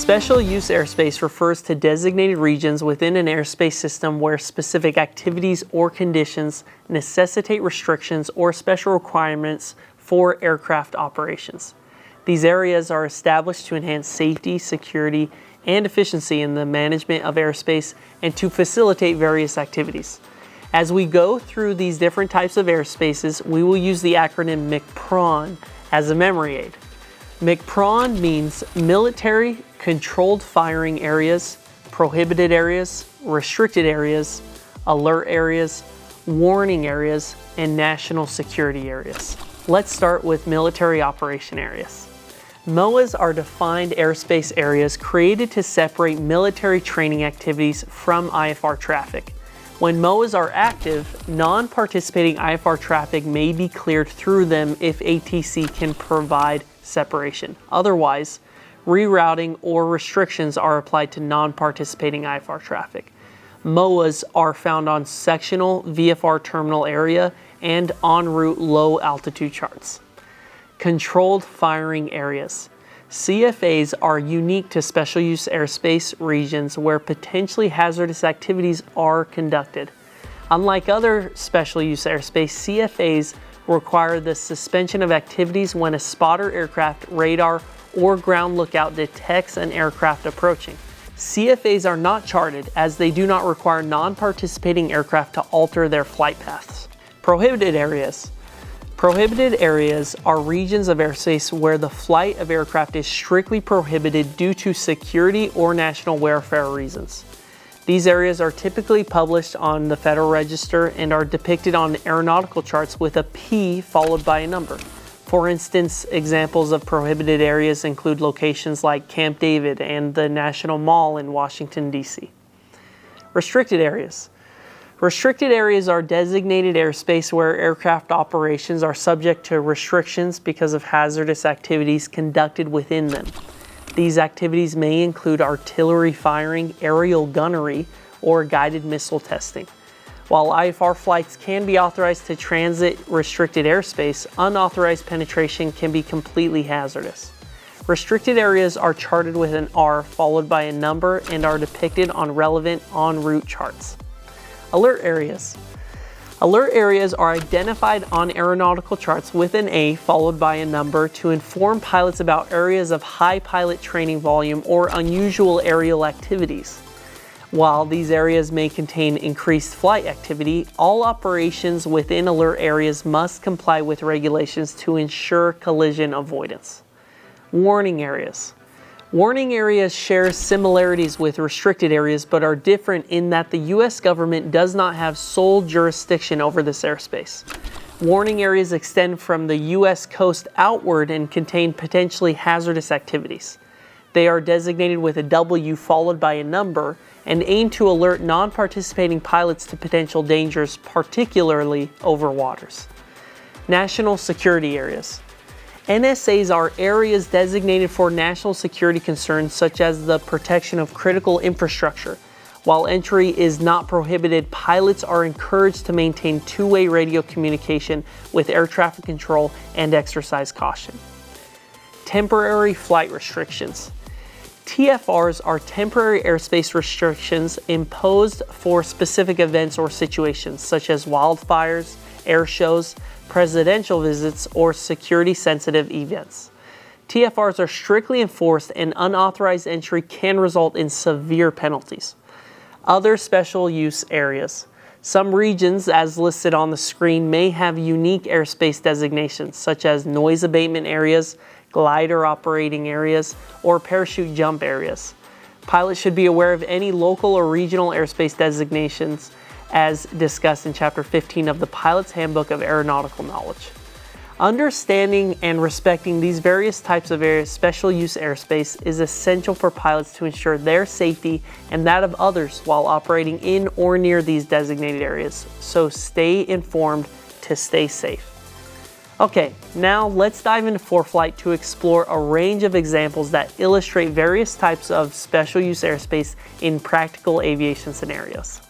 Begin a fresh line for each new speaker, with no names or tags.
Special use airspace refers to designated regions within an airspace system where specific activities or conditions necessitate restrictions or special requirements for aircraft operations. These areas are established to enhance safety, security, and efficiency in the management of airspace and to facilitate various activities. As we go through these different types of airspaces, we will use the acronym MCPRON as a memory aid. MCPRON means Military Controlled Firing Areas, Prohibited Areas, Restricted Areas, Alert Areas, Warning Areas, and National Security Areas. Let's start with Military Operation Areas. MOAs are defined airspace areas created to separate military training activities from IFR traffic. When MOAs are active, non-participating IFR traffic may be cleared through them if ATC can provide separation. Otherwise, rerouting or restrictions are applied to non-participating IFR traffic. MOAs are found on sectional VFR terminal area and en route low altitude charts. Controlled firing areas. CFAs are unique to special use airspace regions where potentially hazardous activities are conducted. Unlike other special use airspace, CFAs require the suspension of activities when a spotter aircraft, radar, or ground lookout detects an aircraft approaching. CFAs are not charted as they do not require non-participating aircraft to alter their flight paths. Prohibited areas. Prohibited areas are regions of airspace where the flight of aircraft is strictly prohibited due to security or national welfare reasons. These areas are typically published on the Federal Register and are depicted on aeronautical charts with a P followed by a number. For instance, examples of prohibited areas include locations like Camp David and the National Mall in Washington, D.C. Restricted areas. Restricted areas are designated airspace where aircraft operations are subject to restrictions because of hazardous activities conducted within them. These activities may include artillery firing, aerial gunnery, or guided missile testing. While IFR flights can be authorized to transit restricted airspace, unauthorized penetration can be completely hazardous. Restricted areas are charted with an R followed by a number and are depicted on relevant en route charts. Alert areas. Alert areas are identified on aeronautical charts with an A followed by a number to inform pilots about areas of high pilot training volume or unusual aerial activities. While these areas may contain increased flight activity, all operations within alert areas must comply with regulations to ensure collision avoidance. Warning areas. Warning areas share similarities with restricted areas but are different in that the U.S. government does not have sole jurisdiction over this airspace. Warning areas extend from the U.S. coast outward and contain potentially hazardous activities. They are designated with a W followed by a number and aim to alert non-participating pilots to potential dangers, particularly over waters. National security areas. NSAs are areas designated for national security concerns such as the protection of critical infrastructure. While entry is not prohibited, pilots are encouraged to maintain two-way radio communication with air traffic control and exercise caution. Temporary flight restrictions. TFRs are temporary airspace restrictions imposed for specific events or situations such as wildfires, air shows, presidential visits, or security-sensitive events. TFRs are strictly enforced and unauthorized entry can result in severe penalties. Other special use areas. Some regions, as listed on the screen, may have unique airspace designations such as noise abatement areas, glider operating areas, or parachute jump areas. Pilots should be aware of any local or regional airspace designations as discussed in Chapter 15 of the Pilot's Handbook of Aeronautical Knowledge. Understanding and respecting these various types of special use airspace is essential for pilots to ensure their safety and that of others while operating in or near these designated areas. So stay informed to stay safe. Okay, now let's dive into ForeFlight to explore a range of examples that illustrate various types of special use airspace in practical aviation scenarios.